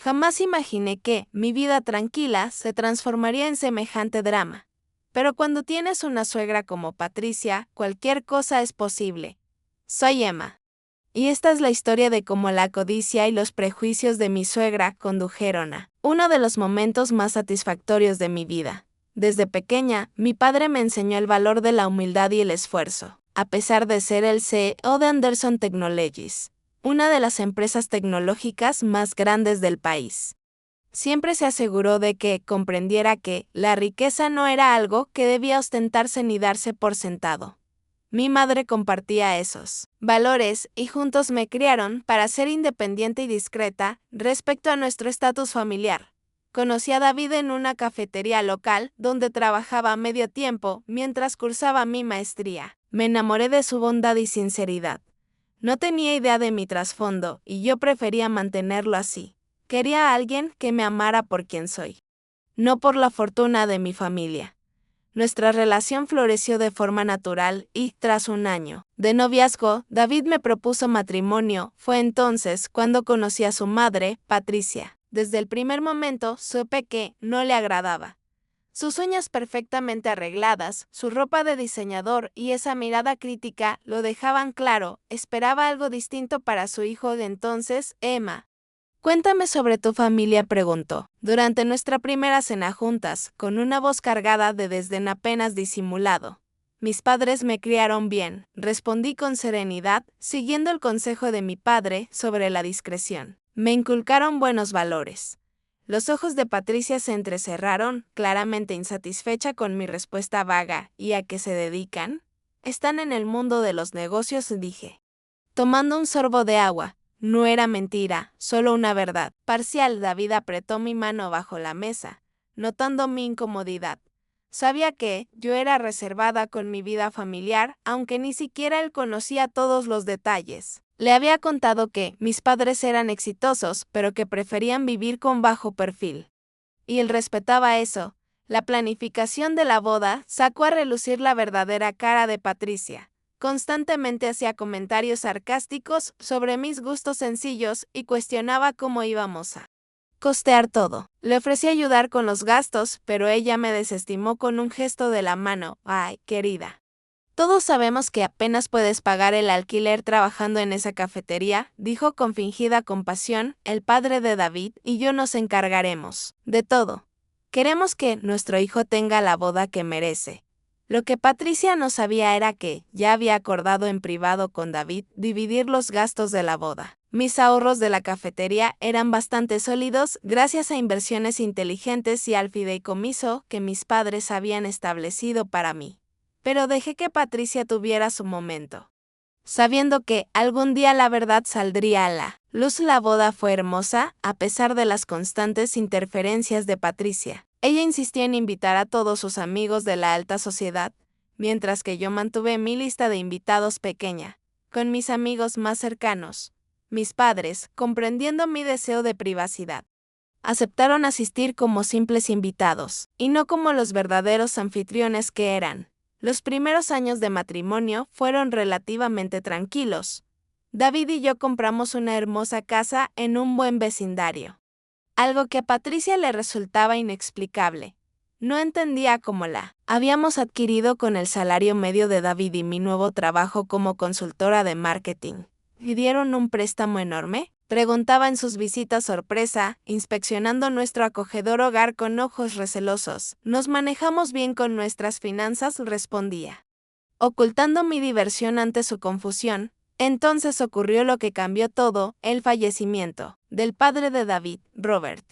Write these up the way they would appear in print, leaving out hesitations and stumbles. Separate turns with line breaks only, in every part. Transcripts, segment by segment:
Jamás imaginé que mi vida tranquila se transformaría en semejante drama. Pero cuando tienes una suegra como Patricia, cualquier cosa es posible. Soy Emma. Y esta es la historia de cómo la codicia y los prejuicios de mi suegra condujeron a uno de los momentos más satisfactorios de mi vida. Desde pequeña, mi padre me enseñó el valor de la humildad y el esfuerzo, a pesar de ser el CEO de Anderson Technologies, una de las empresas tecnológicas más grandes del país. Siempre se aseguró de que comprendiera que la riqueza no era algo que debía ostentarse ni darse por sentado. Mi madre compartía esos valores y juntos me criaron para ser independiente y discreta respecto a nuestro estatus familiar. Conocí a David en una cafetería local donde trabajaba a medio tiempo mientras cursaba mi maestría. Me enamoré de su bondad y sinceridad. No tenía idea de mi trasfondo y yo prefería mantenerlo así. Quería a alguien que me amara por quien soy, no por la fortuna de mi familia. Nuestra relación floreció de forma natural y, tras un año de noviazgo, David me propuso matrimonio. Fue entonces cuando conocí a su madre, Patricia. Desde el primer momento supe que no le agradaba. Sus uñas perfectamente arregladas, su ropa de diseñador y esa mirada crítica lo dejaban claro. Esperaba algo distinto para su hijo de entonces, Emma. Cuéntame sobre tu familia, preguntó, durante nuestra primera cena juntas, con una voz cargada de desdén apenas disimulado. Mis padres me criaron bien, respondí con serenidad, siguiendo el consejo de mi padre sobre la discreción. Me inculcaron buenos valores. Los ojos de Patricia se entrecerraron, claramente insatisfecha con mi respuesta vaga. ¿Y a qué se dedican? Están en el mundo de los negocios, dije, tomando un sorbo de agua. No era mentira, solo una verdad parcial. David apretó mi mano bajo la mesa, notando mi incomodidad. Sabía que yo era reservada con mi vida familiar, aunque ni siquiera él conocía todos los detalles. Le había contado que mis padres eran exitosos, pero que preferían vivir con bajo perfil. Y él respetaba eso. La planificación de la boda sacó a relucir la verdadera cara de Patricia. Constantemente hacía comentarios sarcásticos sobre mis gustos sencillos y cuestionaba cómo íbamos a costear todo. Le ofrecí ayudar con los gastos, pero ella me desestimó con un gesto de la mano. Ay, querida. Todos sabemos que apenas puedes pagar el alquiler trabajando en esa cafetería, dijo con fingida compasión. El padre de David y yo nos encargaremos de todo. Queremos que nuestro hijo tenga la boda que merece. Lo que Patricia no sabía era que ya había acordado en privado con David dividir los gastos de la boda. Mis ahorros de la cafetería eran bastante sólidos gracias a inversiones inteligentes y al fideicomiso que mis padres habían establecido para mí. Pero dejé que Patricia tuviera su momento, sabiendo que algún día la verdad saldría a la luz. La boda fue hermosa, a pesar de las constantes interferencias de Patricia. Ella insistió en invitar a todos sus amigos de la alta sociedad, mientras que yo mantuve mi lista de invitados pequeña, con mis amigos más cercanos. Mis padres, comprendiendo mi deseo de privacidad, aceptaron asistir como simples invitados, y no como los verdaderos anfitriones que eran. Los primeros años de matrimonio fueron relativamente tranquilos. David y yo compramos una hermosa casa en un buen vecindario. Algo que a Patricia le resultaba inexplicable. No entendía cómo la habíamos adquirido con el salario medio de David y mi nuevo trabajo como consultora de marketing. ¿Pidieron un préstamo enorme?, preguntaba en sus visitas sorpresa, inspeccionando nuestro acogedor hogar con ojos recelosos. Nos manejamos bien con nuestras finanzas, respondía, ocultando mi diversión ante su confusión. Entonces ocurrió lo que cambió todo: el fallecimiento del padre de David, Robert.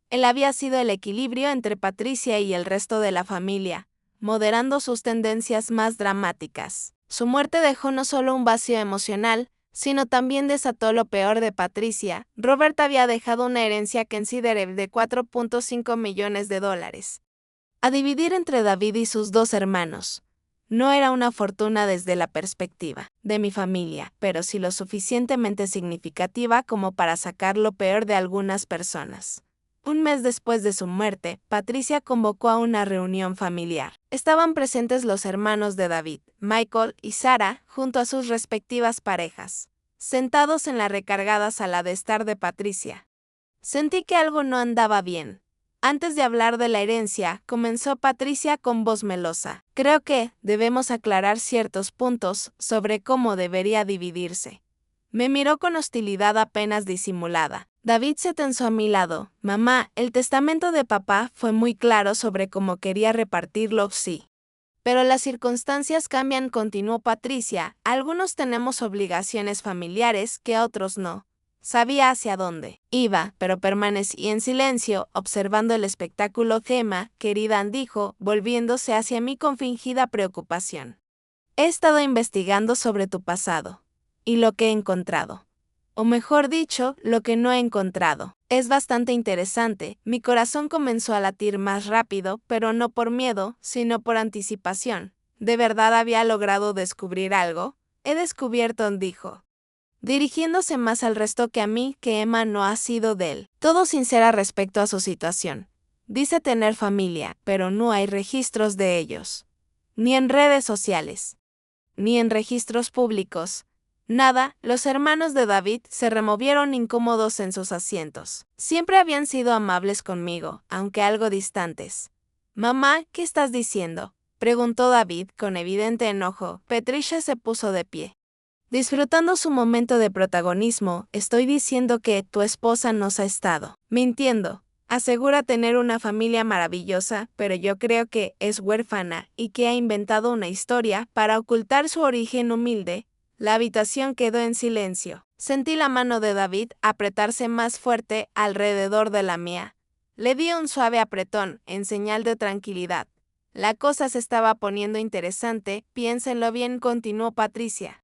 Él había sido el equilibrio entre Patricia y el resto de la familia, moderando sus tendencias más dramáticas. Su muerte dejó no solo un vacío emocional, sino también desató lo peor de Patricia. Robert había dejado una herencia que consideré de $4.5 millones, a dividir entre David y sus dos hermanos. No era una fortuna desde la perspectiva de mi familia, pero sí lo suficientemente significativa como para sacar lo peor de algunas personas. Un mes después de su muerte, Patricia convocó a una reunión familiar. Estaban presentes los hermanos de David, Michael y Sarah, junto a sus respectivas parejas, sentados en la recargada sala de estar de Patricia. Sentí que algo no andaba bien. Antes de hablar de la herencia, comenzó Patricia con voz melosa. Creo que debemos aclarar ciertos puntos sobre cómo debería dividirse. Me miró con hostilidad apenas disimulada. David se tensó a mi lado. Mamá, el testamento de papá fue muy claro sobre cómo quería repartirlo, sí. Pero las circunstancias cambian, continuó Patricia. Algunos tenemos obligaciones familiares que otros no. Sabía hacia dónde iba, pero permanecí en silencio, observando el espectáculo. Gemma, querida, dijo, volviéndose hacia mí con fingida preocupación. He estado investigando sobre tu pasado. Y lo que he encontrado. O mejor dicho, lo que no he encontrado. Es bastante interesante. Mi corazón comenzó a latir más rápido, pero no por miedo, sino por anticipación. ¿De verdad había logrado descubrir algo? He descubierto, dijo, dirigiéndose más al resto que a mí, que Emma no ha sido de él. Todo sincera respecto a su situación. Dice tener familia, pero no hay registros de ellos. Ni en redes sociales. Ni en registros públicos. Nada. Los hermanos de David se removieron incómodos en sus asientos. Siempre habían sido amables conmigo, aunque algo distantes. Mamá, ¿qué estás diciendo?, preguntó David con evidente enojo. Patricia se puso de pie. Disfrutando su momento de protagonismo, estoy diciendo que tu esposa nos ha estado mintiendo. Asegura tener una familia maravillosa, pero yo creo que es huérfana y que ha inventado una historia para ocultar su origen humilde. La habitación quedó en silencio. Sentí la mano de David apretarse más fuerte alrededor de la mía. Le di un suave apretón, en señal de tranquilidad. La cosa se estaba poniendo interesante, piénsenlo bien, continuó Patricia.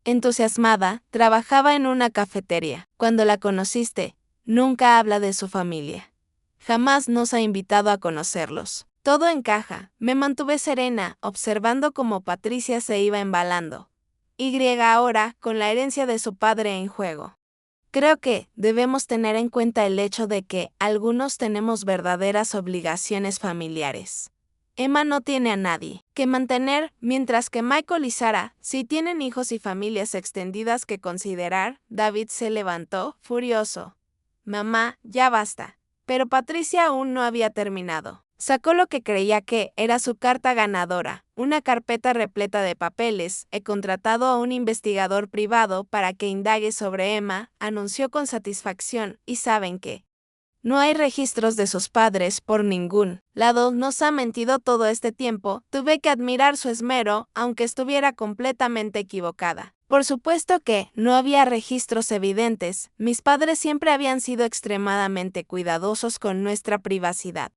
Entusiasmada, trabajaba en una cafetería. Cuando la conociste, nunca habla de su familia. Jamás nos ha invitado a conocerlos. Todo encaja. Me mantuve serena, observando cómo Patricia se iba embalando. Ahora, con la herencia de su padre en juego. Creo que debemos tener en cuenta el hecho de que algunos tenemos verdaderas obligaciones familiares. Emma no tiene a nadie que mantener, mientras que Michael y Sarah sí tienen hijos y familias extendidas que considerar. David se levantó, furioso. Mamá, ya basta. Pero Patricia aún no había terminado. Sacó lo que creía que era su carta ganadora, una carpeta repleta de papeles. He contratado a un investigador privado para que indague sobre Emma, anunció con satisfacción, y ¿saben qué? No hay registros de sus padres por ningún lado. Nos ha mentido todo este tiempo. Tuve que admirar su esmero, aunque estuviera completamente equivocada. Por supuesto que no había registros evidentes. Mis padres siempre habían sido extremadamente cuidadosos con nuestra privacidad.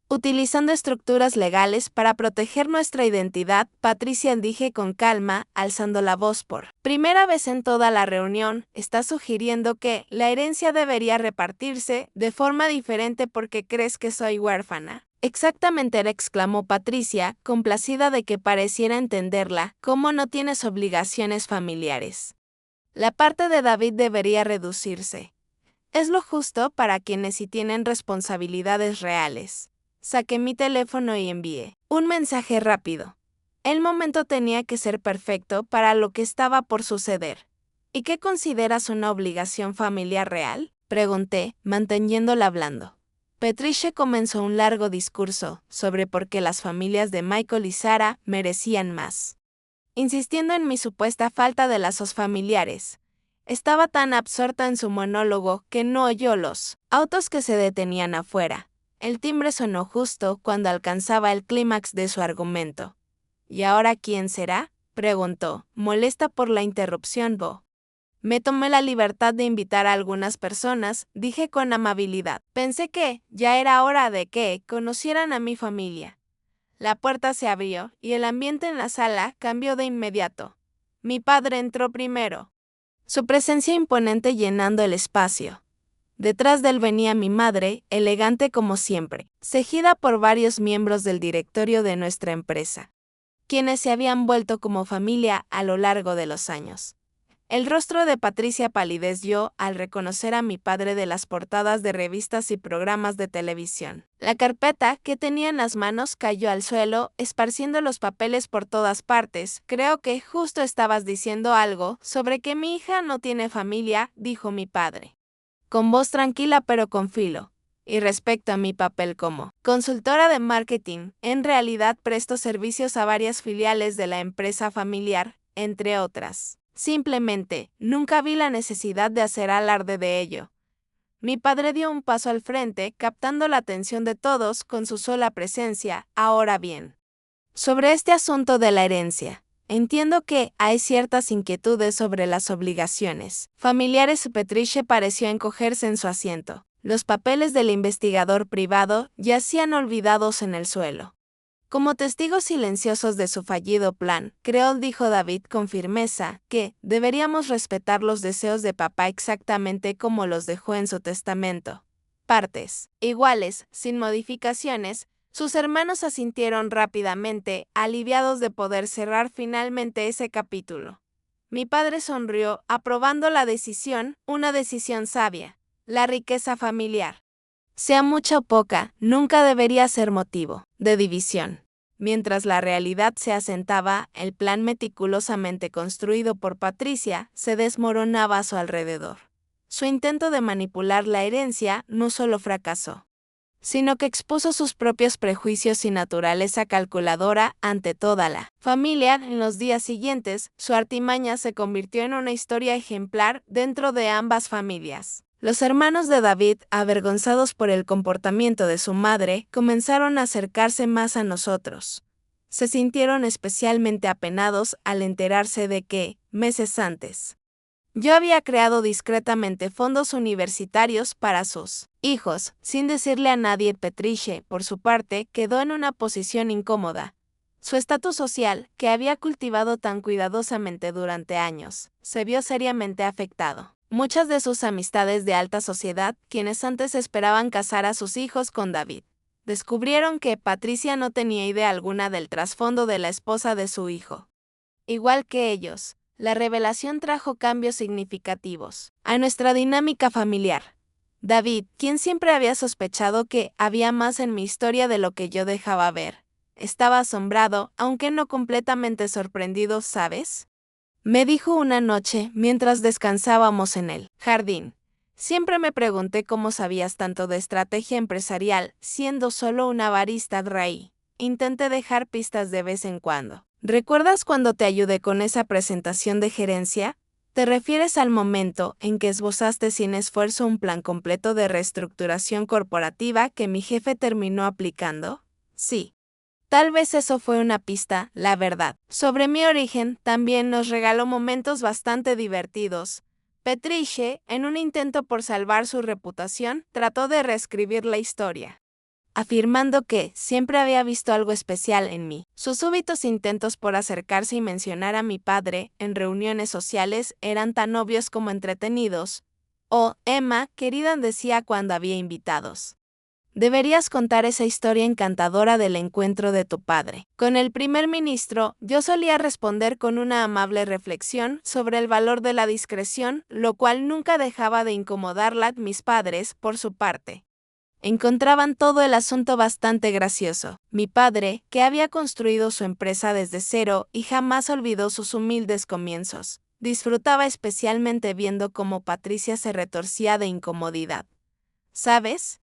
Utilizando estructuras legales para proteger nuestra identidad, Patricia dije con calma, alzando la voz por primera vez en toda la reunión, está sugiriendo que la herencia debería repartirse de forma diferente porque crees que soy huérfana. Exactamente, exclamó Patricia, complacida de que pareciera entenderla. ¿Cómo no tienes obligaciones familiares? La parte de David debería reducirse. Es lo justo para quienes sí tienen responsabilidades reales. Saqué mi teléfono y envié un mensaje rápido. El momento tenía que ser perfecto para lo que estaba por suceder. ¿Y qué consideras una obligación familiar real?, pregunté, manteniéndola hablando. Patricia comenzó un largo discurso sobre por qué las familias de Michael y Sarah merecían más, insistiendo en mi supuesta falta de lazos familiares. Estaba tan absorta en su monólogo que no oyó los autos que se detenían afuera. El timbre sonó justo cuando alcanzaba el clímax de su argumento. ¿Y ahora quién será?, preguntó, molesta por la interrupción. Me tomé la libertad de invitar a algunas personas, dije con amabilidad. Pensé que ya era hora de que conocieran a mi familia. La puerta se abrió y el ambiente en la sala cambió de inmediato. Mi padre entró primero, su presencia imponente llenando el espacio. Detrás de él venía mi madre, elegante como siempre, seguida por varios miembros del directorio de nuestra empresa, quienes se habían vuelto como familia a lo largo de los años. El rostro de Patricia palideció al reconocer a mi padre de las portadas de revistas y programas de televisión. La carpeta que tenía en las manos cayó al suelo, esparciendo los papeles por todas partes. Creo que justo estabas diciendo algo sobre que mi hija no tiene familia, dijo mi padre. con voz tranquila pero con filo. Y respecto a mi papel como consultora de marketing, en realidad presto servicios a varias filiales de la empresa familiar, entre otras. Simplemente, nunca vi la necesidad de hacer alarde de ello. Mi padre dio un paso al frente, captando la atención de todos con su sola presencia. Ahora bien, sobre este asunto de la herencia, entiendo que hay ciertas inquietudes sobre las obligaciones familiares. Patricia pareció encogerse en su asiento. Los papeles del investigador privado yacían olvidados en el suelo. Como testigos silenciosos de su fallido plan, Creole dijo David con firmeza que deberíamos respetar los deseos de papá exactamente como los dejó en su testamento. Partes iguales, sin modificaciones. Sus hermanos asintieron rápidamente, aliviados de poder cerrar finalmente ese capítulo. Mi padre sonrió, aprobando la decisión, una decisión sabia. La riqueza familiar, sea mucha o poca, nunca debería ser motivo de división. Mientras la realidad se asentaba, el plan meticulosamente construido por Patricia se desmoronaba a su alrededor. Su intento de manipular la herencia no solo fracasó, sino que expuso sus propios prejuicios y naturaleza calculadora ante toda la familia. En los días siguientes, su artimaña se convirtió en una historia ejemplar dentro de ambas familias. Los hermanos de David, avergonzados por el comportamiento de su madre, comenzaron a acercarse más a nosotros. Se sintieron especialmente apenados al enterarse de que, meses antes, yo había creado discretamente fondos universitarios para sus hijos, sin decirle a nadie. Patricia, por su parte, quedó en una posición incómoda. Su estatus social, que había cultivado tan cuidadosamente durante años, se vio seriamente afectado. Muchas de sus amistades de alta sociedad, quienes antes esperaban casar a sus hijos con David, descubrieron que Patricia no tenía idea alguna del trasfondo de la esposa de su hijo. Igual que ellos, la revelación trajo cambios significativos a nuestra dinámica familiar. David, quien siempre había sospechado que había más en mi historia de lo que yo dejaba ver, estaba asombrado, aunque no completamente sorprendido, ¿sabes? Me dijo una noche mientras descansábamos en el jardín. Siempre me pregunté cómo sabías tanto de estrategia empresarial, siendo solo una barista raí. Intenté dejar pistas de vez en cuando. ¿Recuerdas cuando te ayudé con esa presentación de gerencia? ¿Te refieres al momento en que esbozaste sin esfuerzo un plan completo de reestructuración corporativa que mi jefe terminó aplicando? Sí. Tal vez eso fue una pista, la verdad. Sobre mi origen, también nos regaló momentos bastante divertidos. Patricia, en un intento por salvar su reputación, trató de reescribir la historia, afirmando que siempre había visto algo especial en mí. Sus súbitos intentos por acercarse y mencionar a mi padre en reuniones sociales eran tan obvios como entretenidos. Oh, Emma, querida, decía cuando había invitados. Deberías contar esa historia encantadora del encuentro de tu padre con el primer ministro. Yo solía responder con una amable reflexión sobre el valor de la discreción, lo cual nunca dejaba de incomodarla. Mis padres, por su parte, encontraban todo el asunto bastante gracioso. Mi padre, que había construido su empresa desde cero y jamás olvidó sus humildes comienzos, disfrutaba especialmente viendo cómo Patricia se retorcía de incomodidad. ¿Sabes?,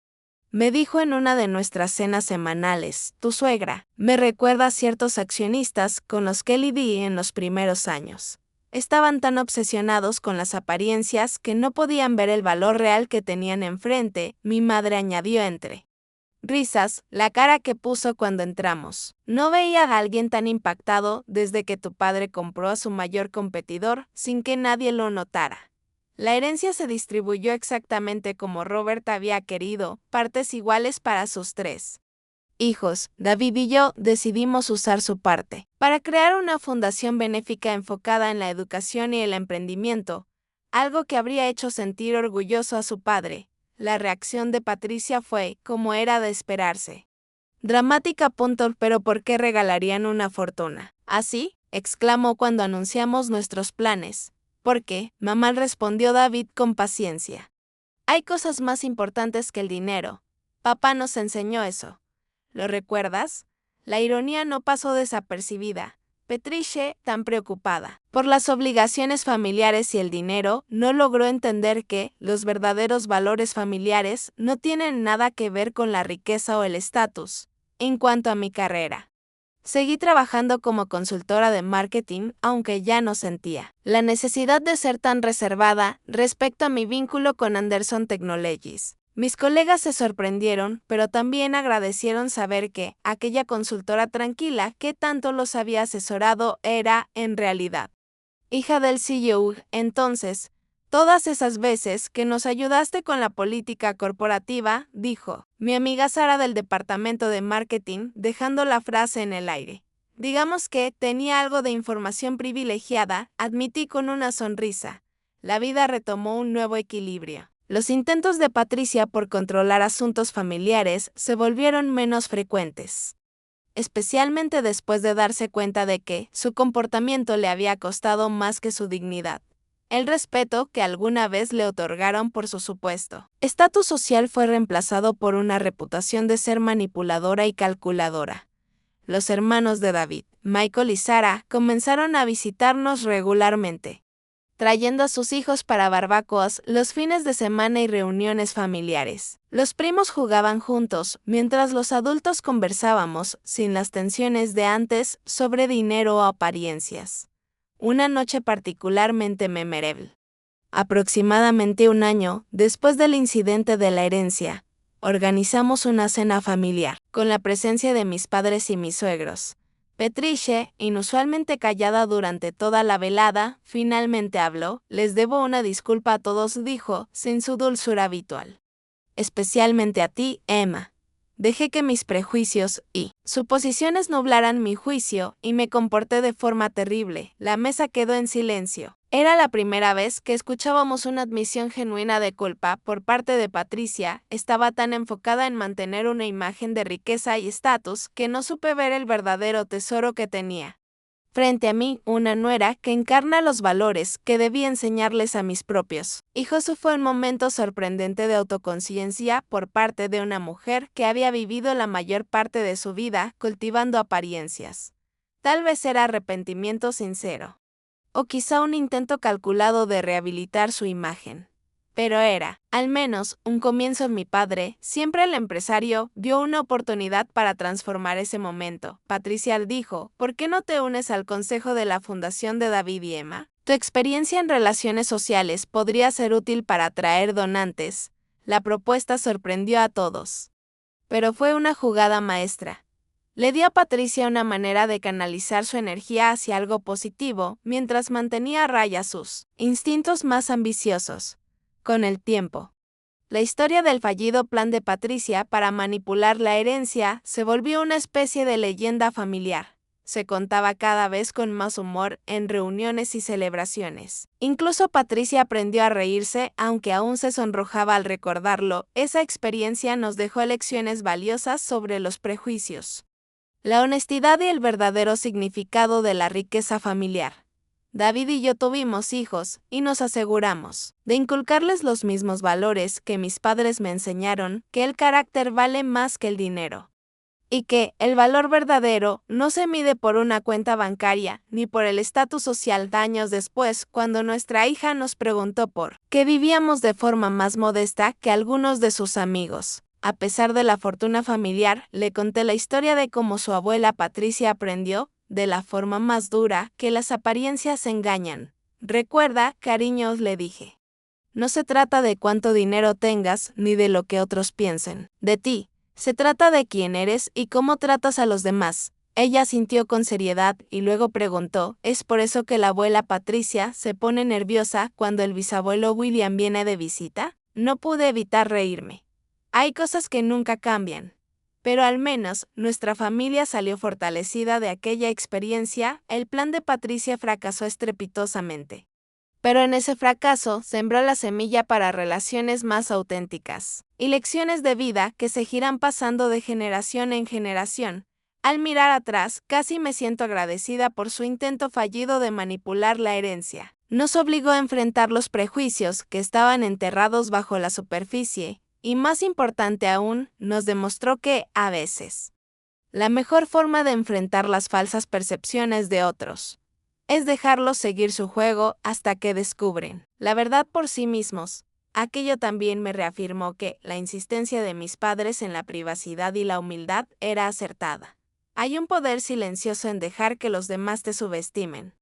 me dijo en una de nuestras cenas semanales, tu suegra me recuerda a ciertos accionistas con los que lidié en los primeros años. Estaban tan obsesionados con las apariencias que no podían ver el valor real que tenían enfrente. Mi madre añadió entre risas la cara que puso cuando entramos. No veía a alguien tan impactado desde que tu padre compró a su mayor competidor sin que nadie lo notara. La herencia se distribuyó exactamente como Robert había querido, partes iguales para sus 3 hijos. David y yo decidimos usar su parte para crear una fundación benéfica enfocada en la educación y el emprendimiento, algo que habría hecho sentir orgulloso a su padre. La reacción de Patricia fue, como era de esperarse, dramática. Pero ¿por qué regalarían una fortuna? ¿Así?, exclamó cuando anunciamos nuestros planes. Porque, mamá, respondió David con paciencia. Hay cosas más importantes que el dinero. Papá nos enseñó eso. ¿Lo recuerdas? La ironía no pasó desapercibida. Patricia, tan preocupada por las obligaciones familiares y el dinero, no logró entender que los verdaderos valores familiares no tienen nada que ver con la riqueza o el estatus. En cuanto a mi carrera, seguí trabajando como consultora de marketing, aunque ya no sentía la necesidad de ser tan reservada respecto a mi vínculo con Anderson Technologies. Mis colegas se sorprendieron, pero también agradecieron saber que aquella consultora tranquila que tanto los había asesorado era, en realidad, hija del CEO. Entonces, todas esas veces que nos ayudaste con la política corporativa, dijo mi amiga Sara del departamento de marketing, dejando la frase en el aire. Digamos que tenía algo de información privilegiada, admití con una sonrisa. La vida retomó un nuevo equilibrio. Los intentos de Patricia por controlar asuntos familiares se volvieron menos frecuentes, especialmente después de darse cuenta de que su comportamiento le había costado más que su dignidad. El respeto que alguna vez le otorgaron por su supuesto estatus social fue reemplazado por una reputación de ser manipuladora y calculadora. Los hermanos de David, Michael y Sarah, comenzaron a visitarnos regularmente, trayendo a sus hijos para barbacoas los fines de semana y reuniones familiares. Los primos jugaban juntos, mientras los adultos conversábamos, sin las tensiones de antes, sobre dinero o apariencias. Una noche particularmente memorable. Aproximadamente un año después del incidente de la herencia, organizamos una cena familiar, con la presencia de mis padres y mis suegros. Patricia, inusualmente callada durante toda la velada, finalmente habló. Les debo una disculpa a todos, dijo, sin su dulzura habitual. Especialmente a ti, Emma. Dejé que mis prejuicios y suposiciones nublaran mi juicio y me comporté de forma terrible. La mesa quedó en silencio. Era la primera vez que escuchábamos una admisión genuina de culpa por parte de Patricia. Estaba tan enfocada en mantener una imagen de riqueza y estatus que no supe ver el verdadero tesoro que tenía. Frente a mí, una nuera que encarna los valores que debí enseñarles a mis propios hijos. Fue un momento sorprendente de autoconciencia por parte de una mujer que había vivido la mayor parte de su vida cultivando apariencias. Tal vez era arrepentimiento sincero, o quizá un intento calculado de rehabilitar su imagen. Pero era, al menos, un comienzo en mi padre. Siempre el empresario vio una oportunidad para transformar ese momento. Patricia dijo, ¿por qué no te unes al consejo de la Fundación de David y Emma? Tu experiencia en relaciones sociales podría ser útil para atraer donantes. La propuesta sorprendió a todos, pero fue una jugada maestra. Le dio a Patricia una manera de canalizar su energía hacia algo positivo mientras mantenía a raya sus instintos más ambiciosos. Con el tiempo, la historia del fallido plan de Patricia para manipular la herencia se volvió una especie de leyenda familiar. Se contaba cada vez con más humor en reuniones y celebraciones. Incluso Patricia aprendió a reírse, aunque aún se sonrojaba al recordarlo. Esa experiencia nos dejó lecciones valiosas sobre los prejuicios, la honestidad y el verdadero significado de la riqueza familiar. David y yo tuvimos hijos, y nos aseguramos de inculcarles los mismos valores que mis padres me enseñaron, que el carácter vale más que el dinero, y que el valor verdadero no se mide por una cuenta bancaria, ni por el estatus social. Años después, cuando nuestra hija nos preguntó por qué vivíamos de forma más modesta que algunos de sus amigos, a pesar de la fortuna familiar, le conté la historia de cómo su abuela Patricia aprendió, de la forma más dura, que las apariencias engañan. Recuerda, cariño, le dije. No se trata de cuánto dinero tengas, ni de lo que otros piensen de ti. Se trata de quién eres y cómo tratas a los demás. Ella asintió con seriedad y luego preguntó, ¿es por eso que la abuela Patricia se pone nerviosa cuando el bisabuelo William viene de visita? No pude evitar reírme. Hay cosas que nunca cambian. Pero al menos, nuestra familia salió fortalecida de aquella experiencia. El plan de Patricia fracasó estrepitosamente. Pero en ese fracaso sembró la semilla para relaciones más auténticas y lecciones de vida que seguirán pasando de generación en generación. Al mirar atrás, casi me siento agradecida por su intento fallido de manipular la herencia. Nos obligó a enfrentar los prejuicios que estaban enterrados bajo la superficie. Y más importante aún, nos demostró que, a veces, La mejor forma de enfrentar las falsas percepciones de otros es dejarlos seguir su juego hasta que descubren la verdad por sí mismos. Aquello también me reafirmó que la insistencia de mis padres en la privacidad y la humildad era acertada. Hay un poder silencioso en dejar que los demás te subestimen,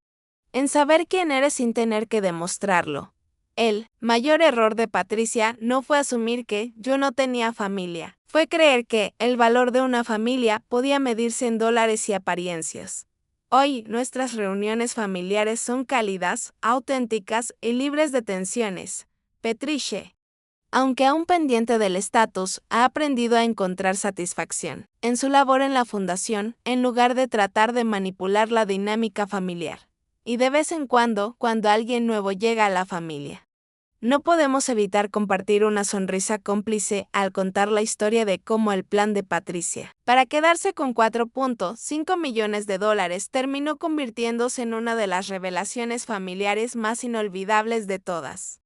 en saber quién eres sin tener que demostrarlo. El mayor error de Patricia no fue asumir que yo no tenía familia, fue creer que el valor de una familia podía medirse en dólares y apariencias. Hoy nuestras reuniones familiares son cálidas, auténticas y libres de tensiones. Patricia, aunque aún pendiente del estatus, ha aprendido a encontrar satisfacción en su labor en la fundación, en lugar de tratar de manipular la dinámica familiar. Y de vez en cuando alguien nuevo llega a la familia, no podemos evitar compartir una sonrisa cómplice al contar la historia de cómo el plan de Patricia para quedarse con 4.5 millones de dólares terminó convirtiéndose en una de las revelaciones familiares más inolvidables de todas.